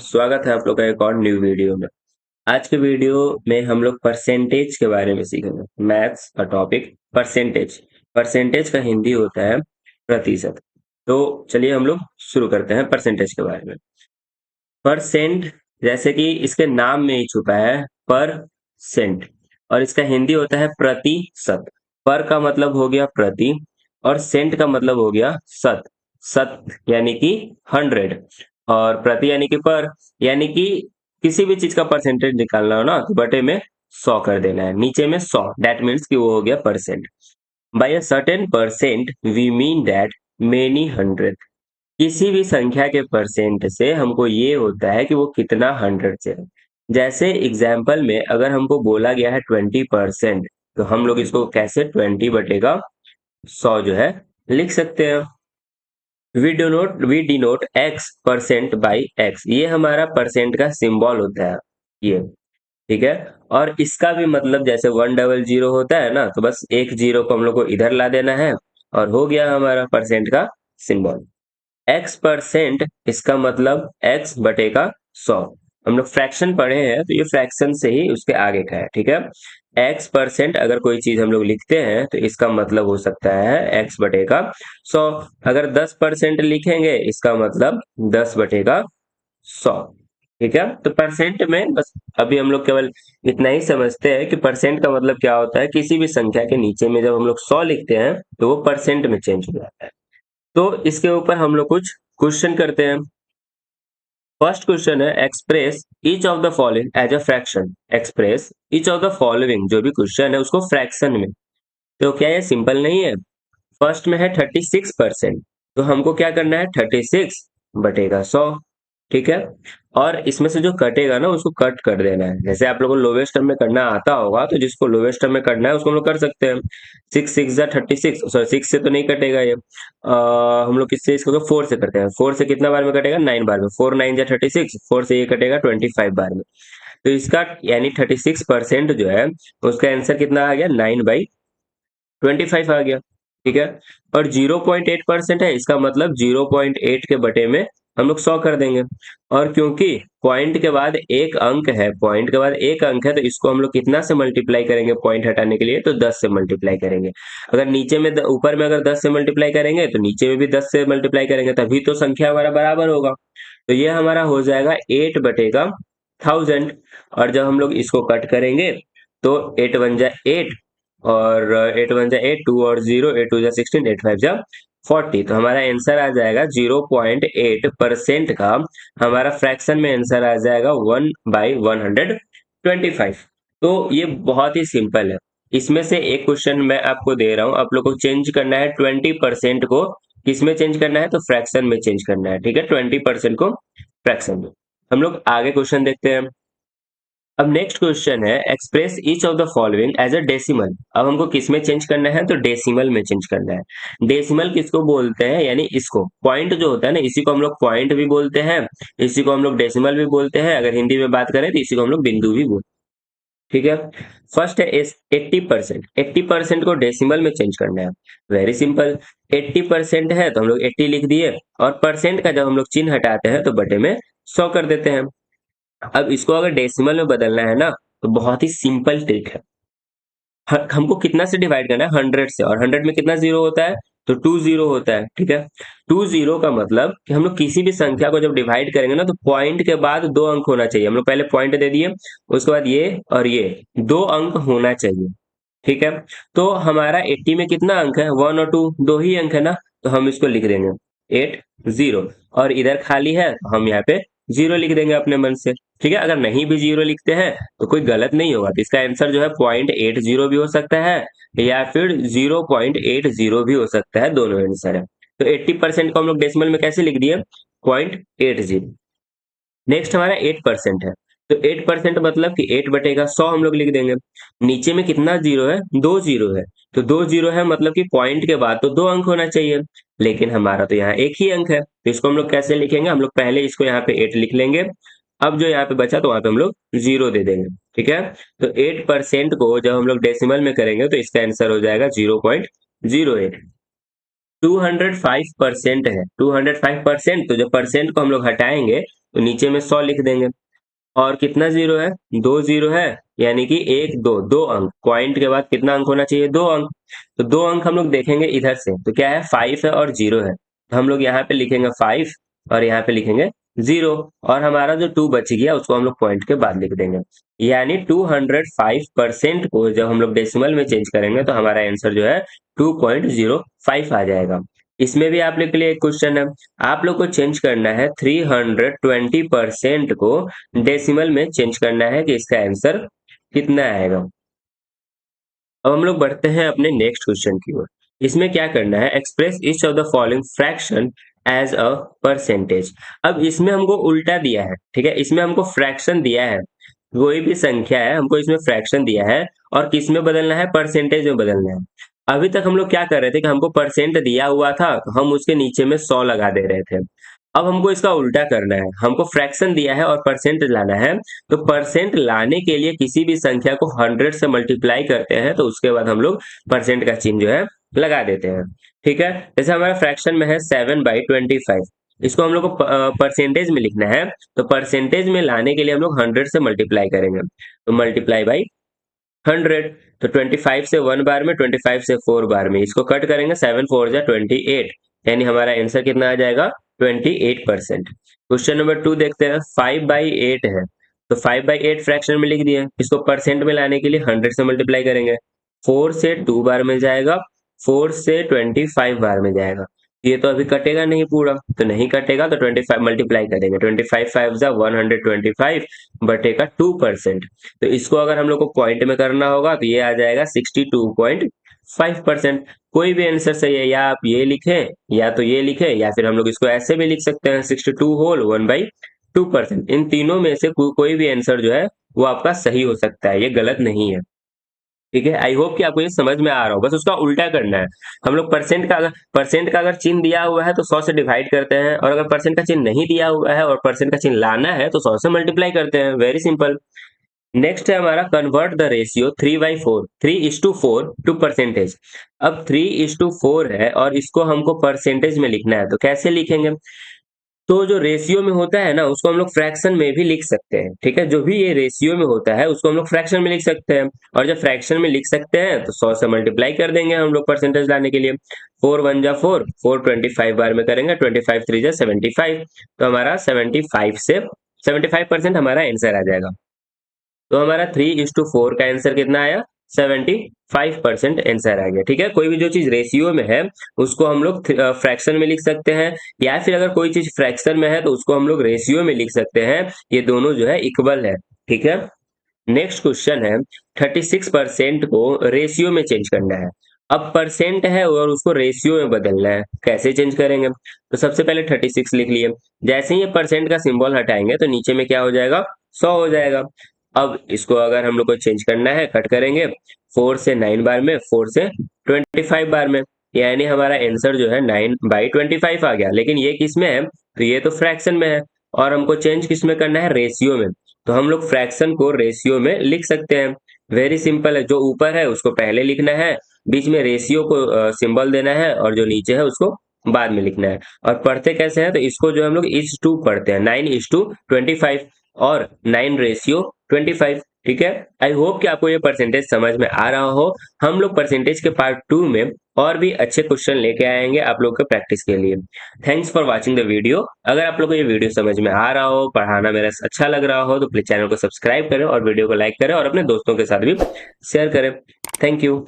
स्वागत है आप लोग का एक और न्यू वीडियो में। आज के वीडियो में हम लोग परसेंटेज के बारे में सीखेंगे। मैथ्स का टॉपिक परसेंटेज। परसेंटेज का हिंदी होता है प्रतिशत। तो चलिए हम लोग शुरू करते हैं परसेंटेज के बारे में। परसेंट जैसे कि इसके नाम में ही छुपा है परसेंट, और इसका हिंदी होता है प्रतिशत। पर का मतलब हो गया प्रति, और सेंट का मतलब हो गया शत। शत यानी कि 100, और प्रति यानी कि पर, यानी कि किसी भी चीज का परसेंटेज निकालना हो ना तो बटे में 100 कर देना है, नीचे में 100। दैट मीन्स कि वो हो गया percent. By a certain percent we mean that many hundred. किसी भी संख्या के परसेंट से हमको ये होता है कि वो कितना 100 से है। जैसे एग्जाम्पल में अगर हमको बोला गया है 20%, तो हम लोग इसको कैसे 20 बटेगा 100 जो है लिख सकते हैं। We denote x percent by x, ये हमारा परसेंट का सिंबल होता है ये। ठीक है, और इसका भी मतलब जैसे 100 होता है ना, तो बस एक जीरो को हम लोग को इधर ला देना है और हो गया हमारा परसेंट का सिंबल। एक्स परसेंट, इसका मतलब एक्स बटेगा 100। हम लोग फ्रैक्शन पढ़े हैं तो ये फ्रैक्शन से ही उसके आगे का है। ठीक है, एक्स परसेंट अगर कोई चीज हम लोग लिखते हैं तो इसका मतलब हो सकता है एक्स बटेगा 100। अगर 10% लिखेंगे इसका मतलब 10 बटेगा 100। ठीक है, तो परसेंट में बस अभी हम लोग केवल इतना ही समझते हैं कि परसेंट का मतलब क्या होता है। किसी भी संख्या के नीचे में जब हम लोग 100 लिखते हैं तो वो परसेंट में चेंज हो जाता है। तो इसके ऊपर हम लोग कुछ क्वेश्चन करते हैं। फर्स्ट क्वेश्चन है express each of the following as a fraction. Express each of the following, जो भी क्वेश्चन है उसको फ्रैक्शन में। तो क्या ये सिंपल नहीं है? फर्स्ट में है 36%, तो हमको क्या करना है 36 बटेगा 100। ठीक है, और इसमें से जो कटेगा ना उसको कट कर देना है। जैसे आप लोगों को लोवेस्ट टर्म में करना आता होगा, तो जिसको लोवेस्ट टर्म में करना है उसको हम लोग कर सकते हैं। 6 6 36, सॉरी 6 से तो नहीं कटेगा ये। हम लोग किससे इसको 4 से करते हैं। 4 से कितना बार में कटेगा? 9 बार में। 4 9 36, 4 से ये कटेगा 25 बार में। तो इसका यानी 36% जो है उसका आंसर कितना आ गया? 9/25 आ गया। ठीक है, और 0.8% है, इसका मतलब 0.8 के बटे में हम लोग 100 कर देंगे। और क्योंकि पॉइंट के बाद एक अंक है, पॉइंट के बाद एक अंक है, तो इसको हम लोग कितना से मल्टीप्लाई करेंगे? पॉइंट हटाने के लिए तो 10 से मल्टीप्लाई करेंगे। अगर नीचे में ऊपर में अगर 10 से मल्टीप्लाई करेंगे तो नीचे में भी 10 से मल्टीप्लाई करेंगे, तभी तो संख्या हमारा बराबर होगा। तो ये हमारा हो जाएगा 8 बटेगा 1000। और जब हम लोग इसको कट करेंगे तो 8 1 जा 8, और 8 1 जा 8, 2 और 0, 8 2 जा 16, 8 5 जा 40। तो हमारा आंसर आ जाएगा 0.8% का। हमारा फ्रैक्शन में आंसर आ जाएगा 1/125। तो ये बहुत ही सिंपल है। इसमें से एक क्वेश्चन मैं आपको दे रहा हूं, आप लोग को चेंज करना है 20% को। किसमें चेंज करना है? तो फ्रैक्शन में चेंज करना है। ठीक है, 20% को फ्रैक्शन में। हम लोग आगे क्वेश्चन देखते हैं। अब नेक्स्ट क्वेश्चन है express each of the following as a decimal. अब हमको किस में चेंज करना है? तो डेसिमल में चेंज करना है। डेसिमल किसको बोलते हैं? यानी इसको, पॉइंट जो होता है ना, इसी को हम लोग पॉइंट भी बोलते हैं, इसी को हम लोग डेसिमल भी बोलते हैं। अगर हिंदी में बात करें तो इसी को हम लोग बिंदु भी बोलते हैं। ठीक है, फर्स्ट है 80%। 80% को डेसिमल में चेंज करना है। वेरी सिंपल, 80% है तो हम लोग 80 लिख दिए, और परसेंट का जब हम लोग चिन्ह हटाते हैं तो बटे में 100 कर देते हैं। अब इसको अगर डेसिमल में बदलना है ना, तो बहुत ही सिंपल ट्रिक है। हमको कितना से डिवाइड करना है? 100 से, और 100 में कितना जीरो होता है? तो 2 जीरो होता है। ठीक है, 2 जीरो का मतलब कि हम लोग किसी भी संख्या को जब डिवाइड करेंगे ना, तो पॉइंट के बाद 2 अंक होना चाहिए। हम लोग पहले पॉइंट दे दिए, उसके बाद ये और ये 2 अंक होना चाहिए। ठीक है, तो हमारा 80 में कितना अंक है? 1 और 2, 2 ही अंक है ना, तो हम इसको लिख देंगे 80, और इधर खाली है तो हम यहाँ पे 0 लिख देंगे अपने मन से। ठीक है, अगर नहीं भी 0 लिखते हैं तो कोई गलत नहीं होगा। तो इसका आंसर जो है 0.80 भी हो सकता है, या फिर 0.80 भी हो सकता है, दोनों आंसर है। तो 80% को हम लोग डेसिमल में कैसे लिख दिए? 0.80। नेक्स्ट हमारा 8% है, तो 8% मतलब कि 8 बटेगा 100 हम लोग लिख देंगे। नीचे में कितना जीरो है? 2 जीरो है, तो 2 जीरो है मतलब कि पॉइंट के बाद तो 2 अंक होना चाहिए, लेकिन हमारा तो यहाँ एक ही अंक है। तो इसको हम लोग कैसे लिखेंगे? हम लोग पहले इसको यहाँ पे 8 लिख लेंगे, अब जो यहाँ पे बचा तो वहां पे हम लोग 0 दे देंगे। ठीक है, तो 8% को जब हम लोग डेसिमल में करेंगे तो इसका आंसर हो जाएगा 0.08। 205% है, 205%, तो जब परसेंट को हम लोग हटाएंगे तो नीचे में 100 लिख देंगे। और कितना जीरो है? 2 जीरो है, यानी कि 1 2 2 अंक। पॉइंट के बाद कितना अंक होना चाहिए? 2 अंक। तो 2 अंक हम लोग देखेंगे इधर से, तो क्या है? 5 है और 0 है, तो हम लोग यहाँ पे लिखेंगे 5 और यहाँ पे लिखेंगे 0। और हमारा जो 2 बच गया उसको हम लोग पॉइंट के बाद लिख देंगे। यानी 205% को जब हम लोग डेसिमल में चेंज करेंगे तो हमारा आंसर जो है 2.05 आ जाएगा। इसमें भी आप लोग के लिए एक क्वेश्चन है, आप लोग को चेंज करना है 320% को डेसिमल में चेंज करना है कि इसका आंसर कितना आएगा। अब हम लोग बढ़ते हैं अपने नेक्स्ट क्वेश्चन की ओर। इसमें क्या करना है? Express each of the following fraction as a percentage. अब इसमें हमको उल्टा दिया है, ठीक है, इसमें हमको फ्रैक्शन दिया है, कोई भी संख्या है हमको इसमें फ्रैक्शन दिया है और किस में बदलना है? परसेंटेज में बदलना है। अभी तक हम लोग क्या कर रहे थे कि हमको परसेंट दिया हुआ था तो हम उसके नीचे में 100 लगा दे रहे थे। अब हमको इसका उल्टा करना है, हमको फ्रैक्शन दिया है और परसेंट लाना है। तो परसेंट लाने के लिए किसी भी संख्या को 100 से मल्टीप्लाई करते हैं, तो उसके बाद हम लोग परसेंट का चिन्ह जो है लगा देते हैं। ठीक है, जैसे हमारा फ्रैक्शन में है 7/25, इसको हम लोग को परसेंटेज में लिखना है, तो परसेंटेज में लाने के लिए हम लोग 100 से मल्टीप्लाई करेंगे, तो मल्टीप्लाई बाई 100। तो 25 से 1 बार में, 25 से 4 बार में, इसको कट करेंगे, 7 4 जा 28, यानी हमारा आंसर कितना आ जाएगा? 28%। क्वेश्चन नंबर 2 देखते हैं। 5/8 है, तो 5/8 फ्रैक्शन में लिख दिए, इसको परसेंट में लाने के लिए 100 से मल्टीप्लाई करेंगे। 4 से 2 बार में जाएगा, 4 से 25 बार में जाएगा। ये तो अभी कटेगा नहीं पूरा, तो नहीं कटेगा, तो 25 मल्टीप्लाई करेंगे, 25 5 जा 125 बटेगा 2%। तो इसको अगर हम लोग को पॉइंट में करना होगा तो ये आ जाएगा 62.5%। कोई भी आंसर सही है, या आप ये लिखें या तो ये लिखें, या फिर हम लोग इसको ऐसे भी लिख सकते हैं 62 होल 1/2%। इन तीनों में से कोई भी आंसर जो है वो आपका सही हो सकता है, ये गलत नहीं है। ठीक है, आई होप कि आपको ये समझ में आ रहा हो। बस उसका उल्टा करना है। हम लोग परसेंट का अगर चिन्ह दिया हुआ है तो 100 से डिवाइड करते हैं, और अगर परसेंट का चिन्ह नहीं दिया हुआ है और परसेंट का चिन्ह लाना है तो 100 से मल्टीप्लाई करते हैं। Very simple. नेक्स्ट है हमारा convert the ratio 3/4 3:4 to percentage. अब 3:4 है और इसको हमको परसेंटेज में लिखना है, तो कैसे लिखेंगे? तो जो रेशियो में होता है ना उसको हम लोग फ्रैक्शन में भी लिख सकते हैं। ठीक है, जो भी ये रेशियो में होता है उसको हम लोग फ्रैक्शन में लिख सकते हैं, और जब फ्रैक्शन में लिख सकते हैं तो 100 से मल्टीप्लाई कर देंगे हम लोग परसेंटेज लाने के लिए। 4 1 जा 4, 4 25 बार में करेंगे, 25 3 जा 75, तो हमारा 75% हमारा आंसर आ जाएगा। तो हमारा 3:4 का आंसर कितना आया? 75% आंसर आ गया। ठीक है, कोई भी जो चीज रेशियो में है उसको हम लोग फ्रैक्शन में लिख सकते हैं, या फिर अगर कोई चीज फ्रैक्शन में है तो उसको हम लोग रेशियो में लिख सकते हैं। ये दोनों जो है इक्वल है। ठीक है, नेक्स्ट क्वेश्चन है 36% को रेशियो में चेंज करना है। अब परसेंट है और उसको रेशियो में बदलना है, कैसे चेंज करेंगे? तो सबसे पहले 36 लिख लिए, जैसे ही ये परसेंट का सिंबल हटाएंगे तो नीचे में क्या हो जाएगा? 100 हो जाएगा। अब इसको अगर हम लोग को चेंज करना है, कट करेंगे, 4 से 9 बार में, 4 से 25 बार में, यानी हमारा आंसर जो है 9/25 आ गया। लेकिन ये किस में है? तो ये तो फ्रैक्शन में है, और हमको चेंज किस में करना है? रेशियो में। तो हम लोग फ्रैक्शन को रेशियो में लिख सकते हैं। वेरी सिंपल है, जो ऊपर है उसको पहले लिखना है, बीच में रेशियो को सिंबल देना है, और जो नीचे है उसको बाद में लिखना है। और पढ़ते कैसे हैं? तो इसको जो हम लोग 1:2 पढ़ते हैं, 9:25, और 9:25। ठीक है, आई होप कि आपको ये परसेंटेज समझ में आ रहा हो। हम लोग परसेंटेज के पार्ट 2 में और भी अच्छे क्वेश्चन लेके आएंगे आप लोग के प्रैक्टिस के लिए। Thanks for watching the video. अगर आप लोग को ये वीडियो समझ में आ रहा हो, पढ़ाना मेरा अच्छा लग रहा हो, तो प्लीज चैनल को सब्सक्राइब करें और वीडियो को लाइक करें और अपने दोस्तों के साथ भी शेयर करें। Thank you.